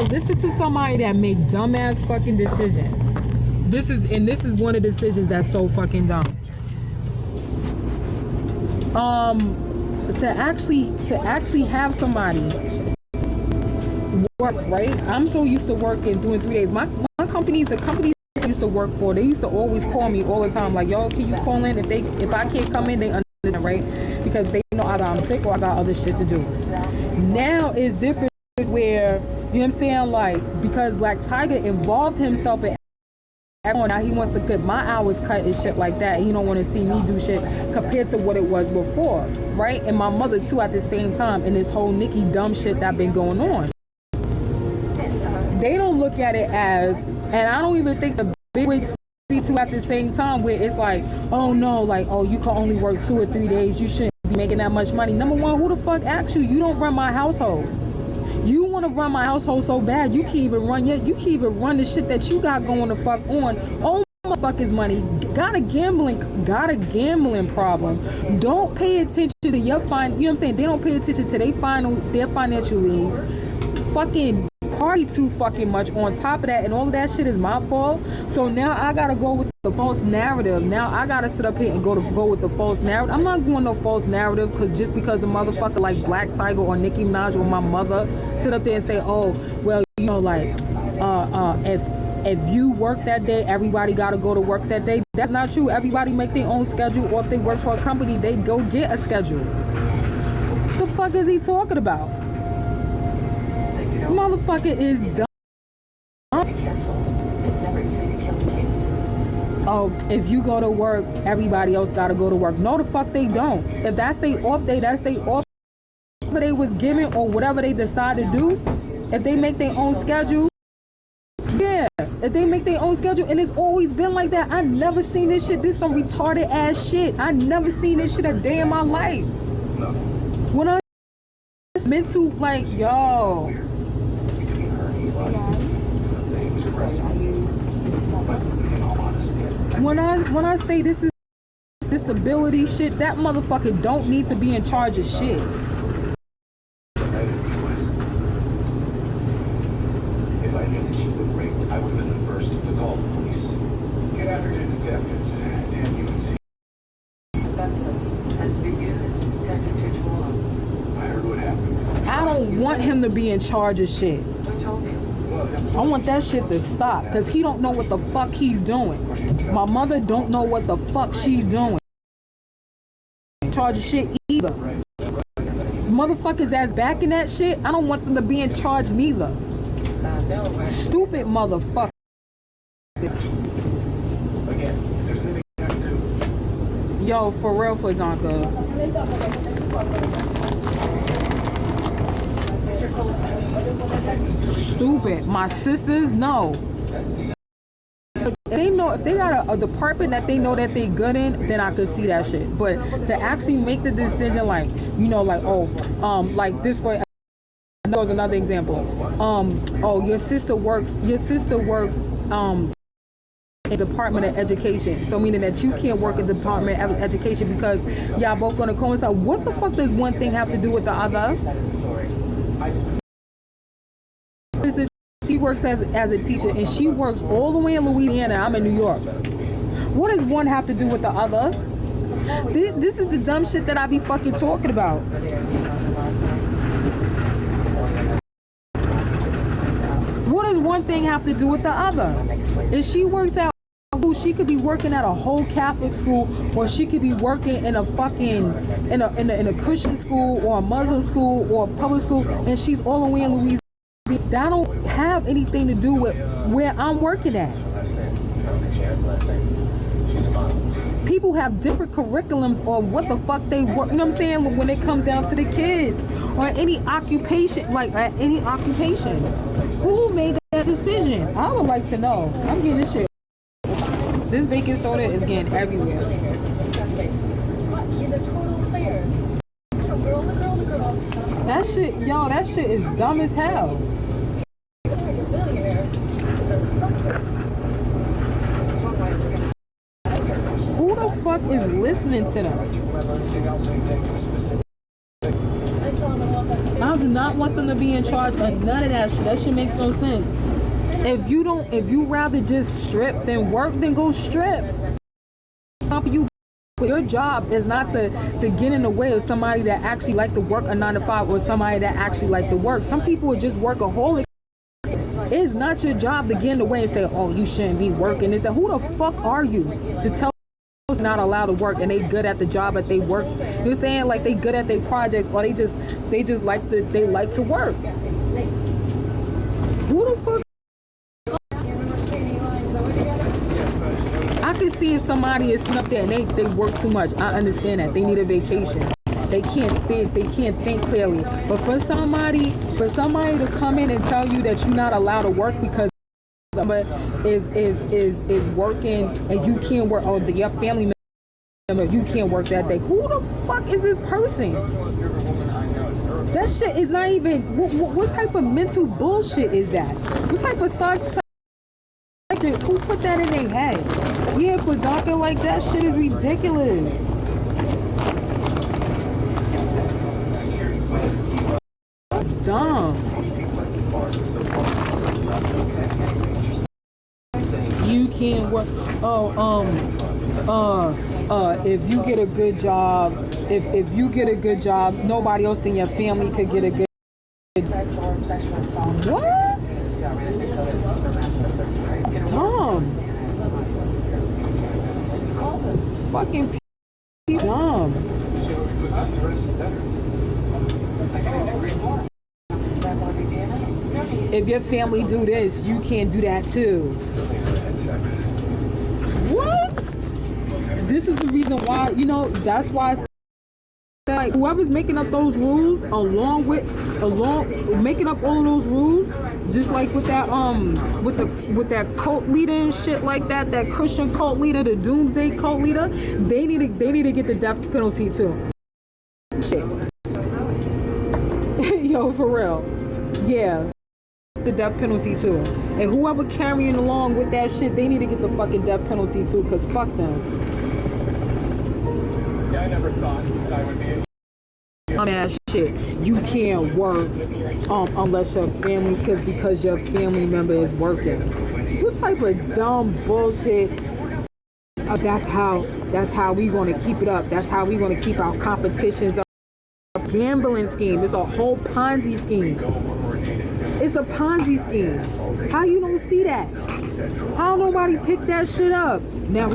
listen to somebody that make dumbass fucking decisions. This is one of the decisions that's so fucking dumb. To actually have somebody work, right? I'm so used to working doing 3 days. The companies I used to work for, they used to always call me all the time, like, yo, can you call in? If I can't come in, they understand, right? Because they know either I'm sick or I got other shit to do. Now it's different where, you know what I'm saying, like, because Black Tiger involved himself in now he wants to get my hours cut and shit like that. He don't want to see me do shit compared to what it was before, right? And my mother too at the same time, and this whole Nicki dumb shit that been going on. They don't look at it as, and I don't even think the big wigs see too at the same time, where it's like, oh no, like, oh, you can only work 2 or 3 days, you shouldn't be making that much money. Number one, who the fuck asked you? You don't run my household. You want to run my household so bad, you can't even run the shit that you got going the fuck on. Oh my fuck is money. Got a gambling problem. Don't pay attention to your you know what I'm saying? They don't pay attention to their financial needs. Fucking party too fucking much on top of that, and all of that shit is my fault. So now I gotta go with the false narrative. Now I gotta sit up here and go with the false narrative. I'm not going no false narrative just because a motherfucker like Black Tiger or Nicki Minaj or my mother sit up there and say, oh, well, you know, like, if you work that day, everybody gotta go to work that day. That's not true. Everybody make their own schedule, or if they work for a company, they go get a schedule. What the fuck is he talking about? Motherfucker is dumb. Oh, if you go to work, everybody else gotta go to work. No, the fuck they don't. If that's their off day, that's their off. Whatever they was given or whatever they decide to do, if they make their own schedule, yeah. If they make their own schedule, and it's always been like that. I never seen this shit. This some retarded ass shit. I never seen this shit a day in my life. When I meant to, like, yo. When I say this is disability shit, that motherfucker don't need to be in charge of shit. If I knew that you were raped, I would have been the first to call the police. Get after your detectives, and you would see. I heard what happened. I don't want him to be in charge of shit. I want that shit to stop, because he don't know what the fuck he's doing. My mother don't know what the fuck she's doing. In charge of shit either. Motherfuckers that's backing that shit, I don't want them to be in charge neither. Stupid motherfucker. Yo, for real, Fladanka. Stupid. My sisters, no. They know if they got a department that they know that they good in, then I could see that shit. But to actually make the decision, like, you know, like, oh, like this for. That was another example. Oh, your sister works in the Department of Education. So meaning that you can't work in the Department of Education because y'all both gonna coincide. What the fuck does one thing have to do with the other? She works as a teacher, and she works all the way in Louisiana. I'm in New York. What does one have to do with the other? This is the dumb shit that I be fucking talking about. What does one thing have to do with the other? If she works at she could be working at a whole Catholic school, or she could be working in a fucking in a Christian school or a Muslim school or a public school, and she's all the way in Louisiana. That don't have anything to do with where I'm working at. People have different curriculums on what the fuck they work. You know what I'm saying? When it comes down to the kids or any occupation, like any occupation, who made that decision? I would like to know. I'm getting this shit. This baking soda is getting everywhere. That shit, yo, that shit is dumb as hell. Who the fuck is listening to them? I'm do not want them to be in charge of none of that shit. That shit makes no sense. If you rather just strip than work, then go strip. Your job is not to get in the way of somebody that actually like to work a 9 to 5 or somebody that actually like to work. Some people are just workaholics. It's not your job to get in the way and say, oh, you shouldn't be working. It's that, who the fuck are you to tell us not allowed to work and they good at the job that they work? You're saying like they good at their projects or they just like to work. Who the fuck? I can see if somebody is sitting up there and they work too much. I understand that. They need a vacation. They can't think clearly. But for somebody to come in and tell you that you're not allowed to work because somebody is working and you can't work, or your family member, you can't work that day. Who the fuck is this person? That shit is not even, what type of mental bullshit is that? What type of who put that in their head? Yeah, for talking like that shit is ridiculous. Dumb. You can't work. If you get a good job, if you get a good job, nobody else in your family could get a good. What? Dumb. Fucking dumb. If your family do this, you can't do that too. What? This is the reason why, that's why I say, like, whoever's making up those rules, along making up all of those rules, just like with that with that cult leader and shit like that Christian cult leader, the doomsday cult leader, they need to get the death penalty too. Shit. Yo, for real. Yeah. The death penalty too. And whoever carrying along with that shit, they need to get the fucking death penalty too, cause fuck them. Yeah, I never thought that I would be Ass shit. You can't work unless your family, because your family member is working. What type of dumb bullshit? That's how we gonna keep it up. That's how we gonna keep our competitions up. Gambling scheme. It's a whole Ponzi scheme. It's a Ponzi scheme. How you don't see that? How nobody picked that shit up? Now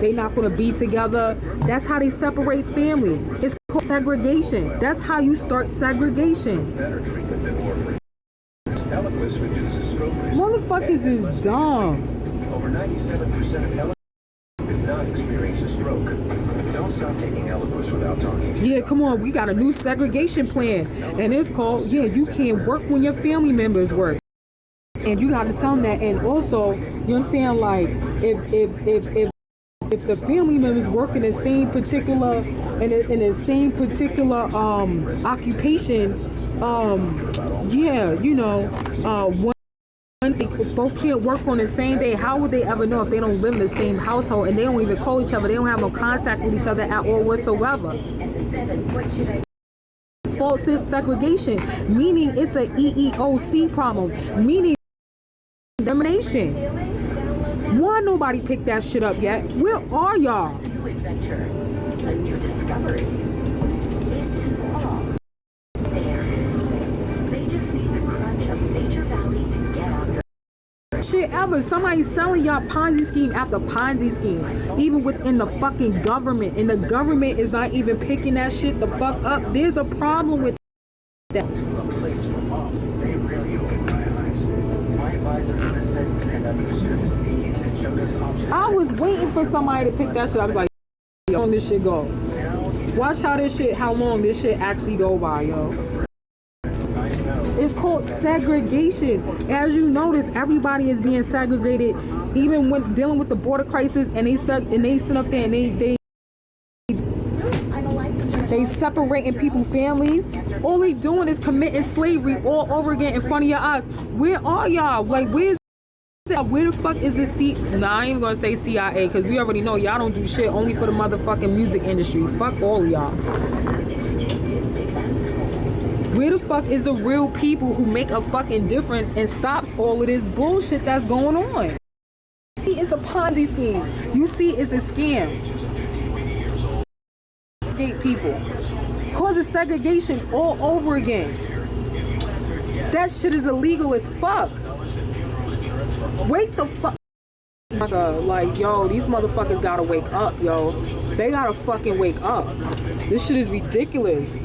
they not gonna be together. That's how they separate families. It's called segregation. That's how you start segregation. Motherfuckers is dumb. Over 97% of Eloquist did not experience a stroke. Don't stop taking Eloquist without talking. Yeah, come on, we got a new segregation plan, and it's called, you can't work when your family members work, and you got to tell them that. And also, you know what I'm saying, like if the family members work in the same particular occupation, when they both can't work on the same day, how would they ever know if they don't live in the same household and they don't even call each other? They don't have no contact with each other at all whatsoever. False segregation, meaning it's a EEOC problem, meaning discrimination. Why nobody picked that shit up yet? Where are y'all? Shit ever. Somebody's selling y'all Ponzi scheme after Ponzi scheme, even within the fucking government, and the government is not even picking that shit the fuck up. There's a problem with that. I was waiting for somebody to pick that shit. I was like, how long this shit go? Watch how long this shit actually go by, yo. It's called segregation. As you notice, everybody is being segregated, even when dealing with the border crisis, and they sit up there and they separating people's families. All they doing is committing slavery all over again in front of your eyes. Where are y'all? Like, where the fuck is this I ain't even gonna say CIA, because we already know y'all don't do shit only for the motherfucking music industry. Fuck all of y'all. Where the fuck is the real people who make a fucking difference and stops all of this bullshit that's going on? It's a Ponzi scheme. You see, it's a scam. Segregate people. Causes segregation all over again. That shit is illegal as fuck. Wake the fuck. Like, yo, these motherfuckers gotta wake up, yo. They gotta fucking wake up. This shit is ridiculous.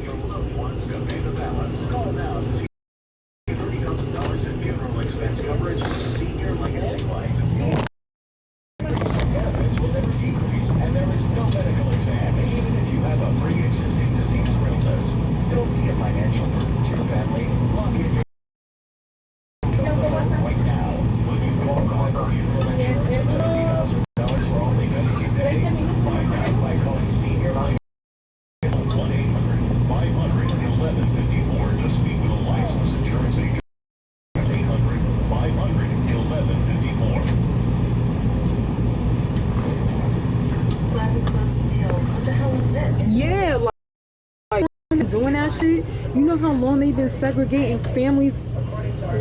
Doing that shit, you know how long they've been segregating families.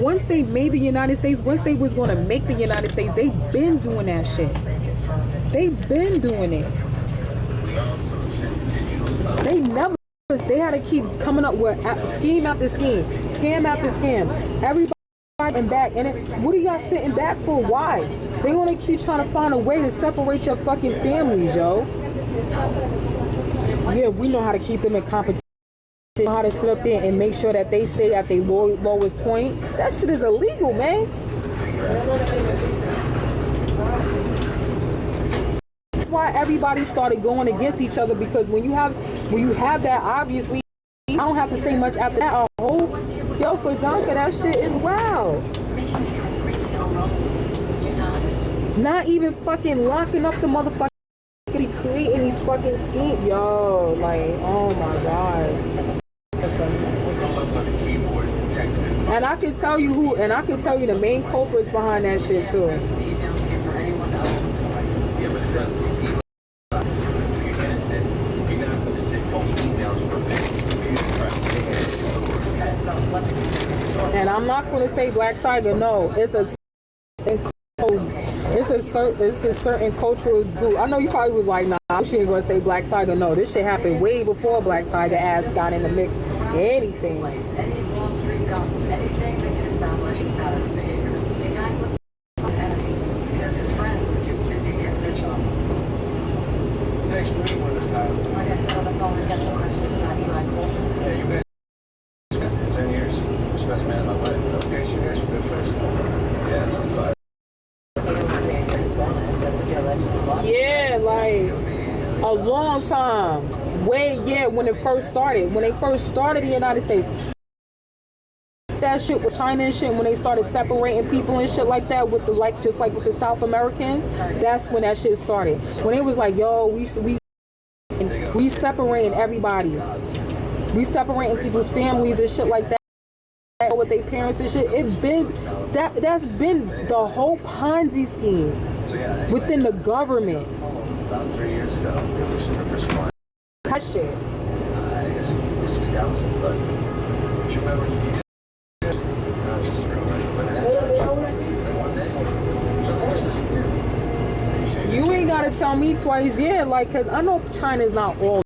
Once they made the United States, once they was gonna make the United States, they've been doing that shit. They've been doing it. They had to keep coming up with scheme after scheme, scam after scam. Everybody fighting back, and what are y'all sitting back for? Why? They wanna keep trying to find a way to separate your fucking families, yo. Yeah, we know how to keep them in competition. How to sit up there and make sure that they stay at their lowest point. That shit is illegal, man. That's why everybody started going against each other, because when you have that, obviously, I don't have to say much after that. Yo, for Donka, that shit is wild. Not even fucking locking up the motherfucker, creating these fucking schemes. Yo, like, oh my god. And I can tell you who, and I can tell you the main culprits behind that shit too. And I'm not going to say Black Tiger. No, it's a certain cultural group. I know you probably was like, nah, she ain't going to say Black Tiger. No, this shit happened way before Black Tiger ass got in the mix. Anything. Anything that can establish a pattern of behavior. Hey guys, let's enemies. He has his friends, but you can see him bitch up. Thanks for being with us, Adam. Like I said on the phone, we got some questions about Eli Colton. Yeah, you guys. 10 years. First best man in my life. Okay, so you guys were good first. Yeah, it's on fire. Yeah, like a long time. When it first started. When they first started the United States. That shit with China and shit, when they started separating people and shit like that with the just like with the South Americans, that's when that shit started. When it was like, yo, we separating everybody. We separating people's families and shit like that with their parents and shit. That's been the whole Ponzi scheme within the government. About 3 years ago, there was strippers flying. That shit. I guess it was just Allison, but do you remember the details? You ain't gotta tell me twice, yeah, like, cause I know China's not all.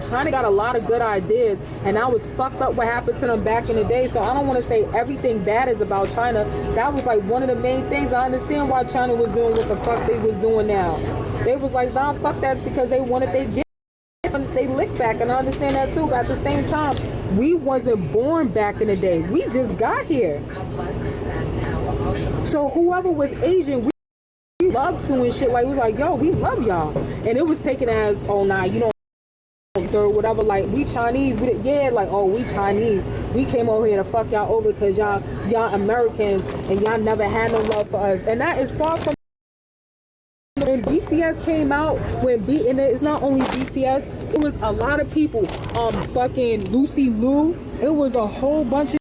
China got a lot of good ideas, and that was fucked up what happened to them back in the day. So I don't want to say everything bad is about China. That was like one of the main things. I understand why China was doing what the fuck they was doing now. They was like, nah, fuck that, because they wanted they lick back, and I understand that too. But at the same time, we wasn't born back in the day. We just got here. So whoever was Asian, we love to and shit. Like, we was like, yo, we love y'all, and it was taken as, oh nah, you don't. Or whatever, like, we Chinese, like, oh, we Chinese, we came over here to fuck y'all over because y'all Americans and y'all never had no love for us. And that is far from. When BTS came out, and it's not only BTS, it was a lot of people, fucking Lucy Liu, it was a whole bunch of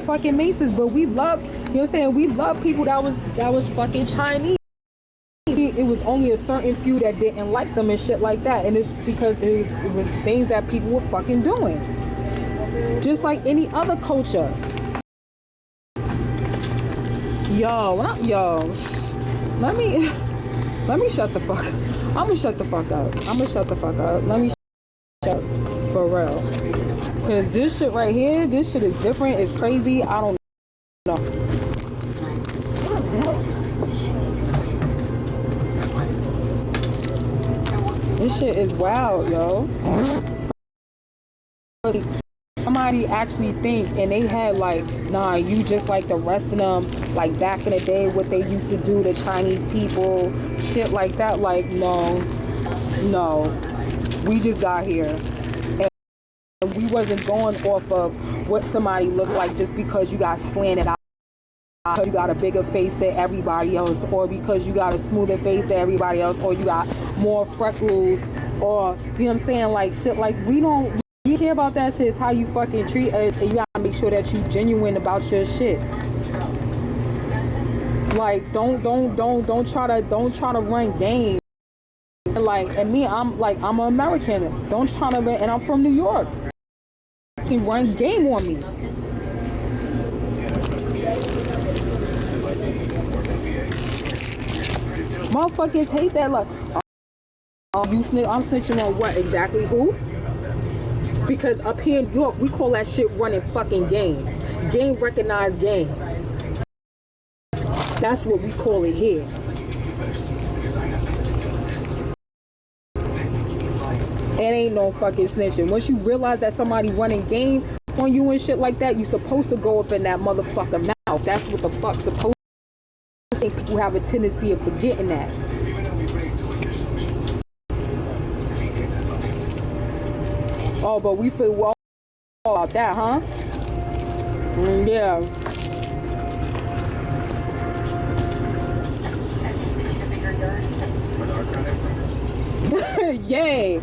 fucking Maces, but we love, you know what I'm saying, we love people that was fucking Chinese. It was only a certain few that didn't like them and shit like that, and it's because it was things that people were fucking doing. just like any other culture. Yo, let me shut the fuck up. I'm gonna shut the fuck up. Let me shut up for real. Cause this shit right here, this shit is different. It's crazy. I don't know. This shit is wild, yo. Somebody actually think, and they had like, nah, you just like the rest of them, like back in the day, what they used to do to Chinese people, shit like that. Like, no, we just got here, and we wasn't going off of what somebody looked like just because you got slanted out, because you got a bigger face than everybody else, or because you got a smoother face than everybody else, or you got more freckles, or you know what I'm saying, like shit. Like we care about that shit. It's how you fucking treat us, and you gotta make sure that you genuine about your shit. Like don't try to run game. Like, and me, I'm an American. Don't try to run, and I'm from New York. You can run game on me. Motherfuckers hate that. Like, oh, I'm snitching on what exactly? Who? Because up here in New York, we call that shit running fucking game. Game recognized game. That's what we call it here. It ain't no fucking snitching. Once you realize that somebody running game on you and shit like that, you supposed to go up in that motherfucker mouth. That's what the fuck's supposed to say. People have a tendency of forgetting that. Oh, but we feel well about that, huh? Yeah. Yay.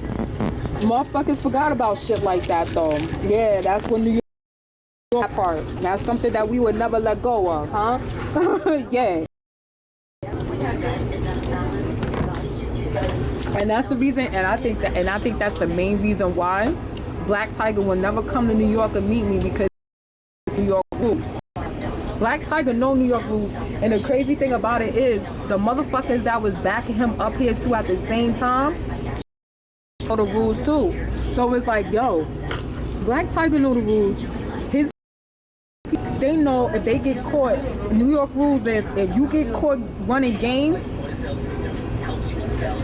Motherfuckers forgot about shit like that, though. Yeah, that's when New York part. That's something that we would never let go of, huh? Yeah. And that's the reason, and I think that's the main reason why Black Tiger will never come to New York and meet me, because New York rules. Black Tiger know New York rules, and the crazy thing about it is the motherfuckers that was backing him up here too at the same time know the rules too. So it's like, yo, Black Tiger know the rules. They know if they get caught. New York rules is if you get caught running game,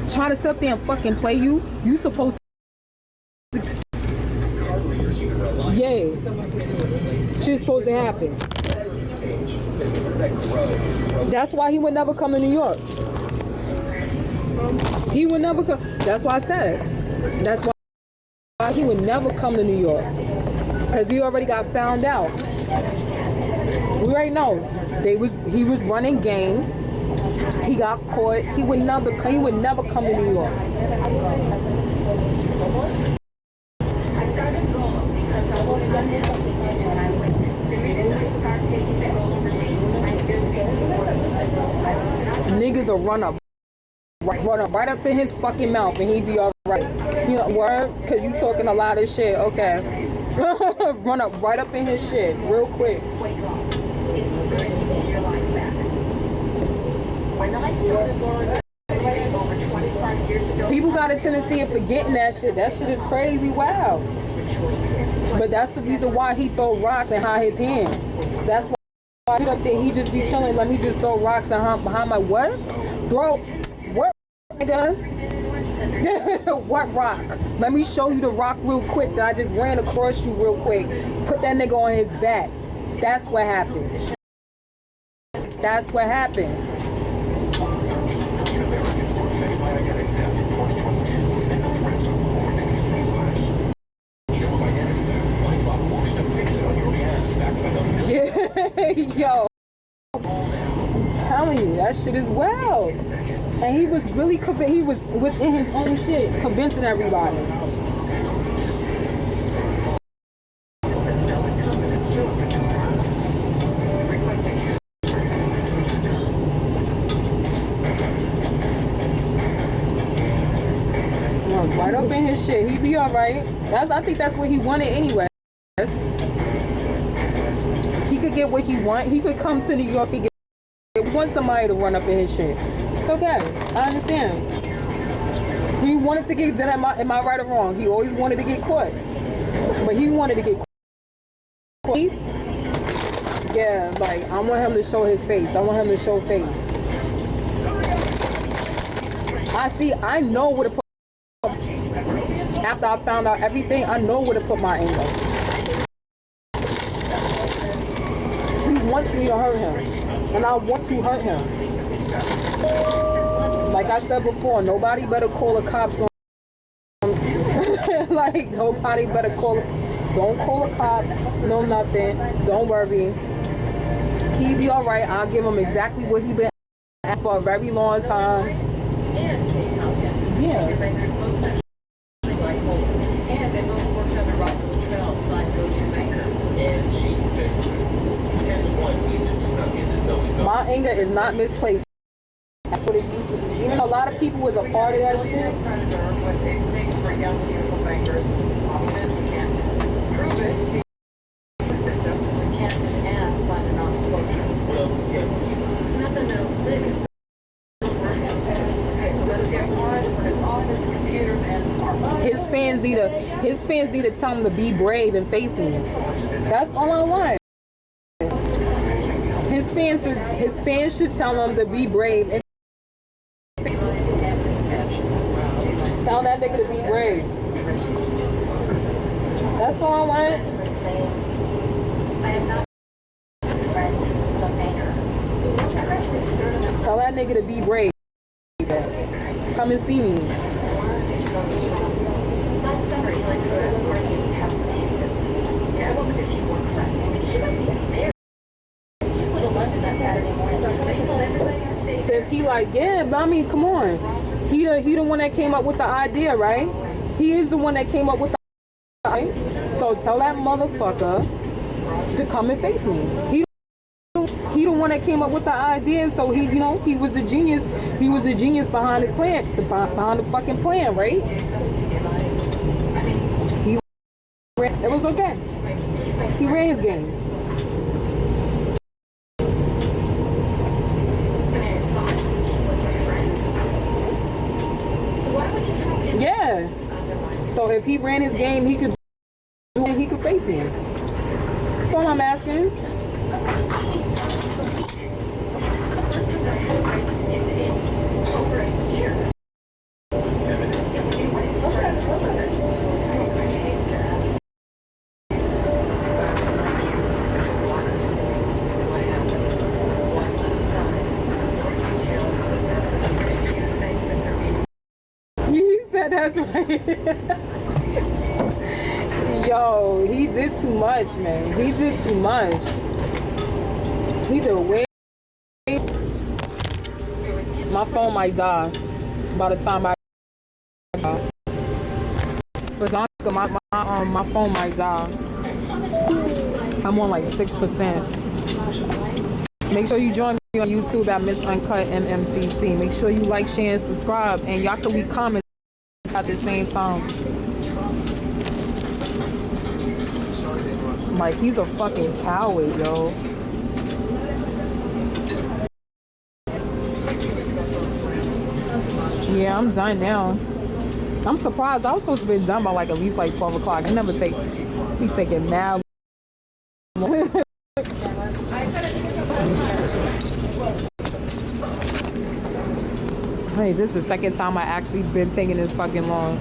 try to sit up there and fucking play you supposed to. Yeah, shit's supposed to happen. That's why he would never come to New York. He would never come. That's why I said. That's why he would never come to New York, because he already got found out. We already know he was running game. He got caught. He would never come to New York. I started Golo because I was unhealthy when I went. The minute I start taking the Golo release, I feel things more. Niggas will run up right up in his fucking mouth, and he be all right. You know, word? Because you talking a lot of shit. Okay. Run up right up in his shit real quick. Weight loss. It's bringing your life back. When I started going over 25 years ago, People got a tendency of forgetting that shit. That shit is crazy. Wow. But that's the reason why he throw rocks and hide his hands. That's why I get up there, he just be chilling. Let me just throw rocks and behind my what? Throw what, nigga? What rock? Let me show you the rock real quick that I just ran across you real quick. Put that nigga on his back. That's what happened. That's what happened. Yeah, yo. I'm telling you, that shit is wild. And he was really he was within his own shit, convincing everybody. Right up in his shit. He be alright. I think that's what he wanted anyway. He could get what he want. He could come to New York and want somebody to run up in his shit. It's okay. I understand. He wanted to get done. Am I right or wrong? He always wanted to get caught. But he wanted to get caught. Yeah, like, I want him to show his face. I want him to show face. I know where to put. After I found out everything, I know where to put my anger. He wants me to hurt him. And I want to hurt him. Like I said before, nobody better call the cops on. Like, nobody better don't call the cops, no nothing, don't worry. He be alright. I'll give him exactly what he been asking for a very long time. Yeah. My anger is not misplaced. That's what it used to be. Even a lot of people was a part of that shit. His fans need to tell him to be brave and face him. That's all I want. His fans should tell him to be brave and tell that nigga to be brave. That's all I want. Tell that nigga to be brave. Come and see me. Last summer, he went to a party at his house in the Hamptons. I went with a few more friends. She must be there. He flew to London that Saturday morning. They told everybody to stay. Since he like, yeah, but I mean, come on. He the one that came up with the idea, right? He is the one that came up with the idea. So tell that motherfucker to come and face me. He the one that came up with the idea, so he was the genius. He was the genius behind the plan, behind the fucking plan, right? It was okay. He ran his game. Yeah. So if he ran his game, he could do it. He could face him. That's all I'm asking. That's right. Yo, he did too much, man. He did too much. He did way. My phone might die by the time I die. But my phone might die. I'm on like 6%. Make sure you join me on YouTube at Miss Uncut MMCC. Make sure you like, share, and subscribe. And y'all can leave comments at the same time. Like, he's a fucking coward, yo. Yeah, I'm done now. I'm surprised. I was supposed to be done by like at least like 12 o'clock. I never take it mad. Hey, this is the second time I actually been taking this fucking long.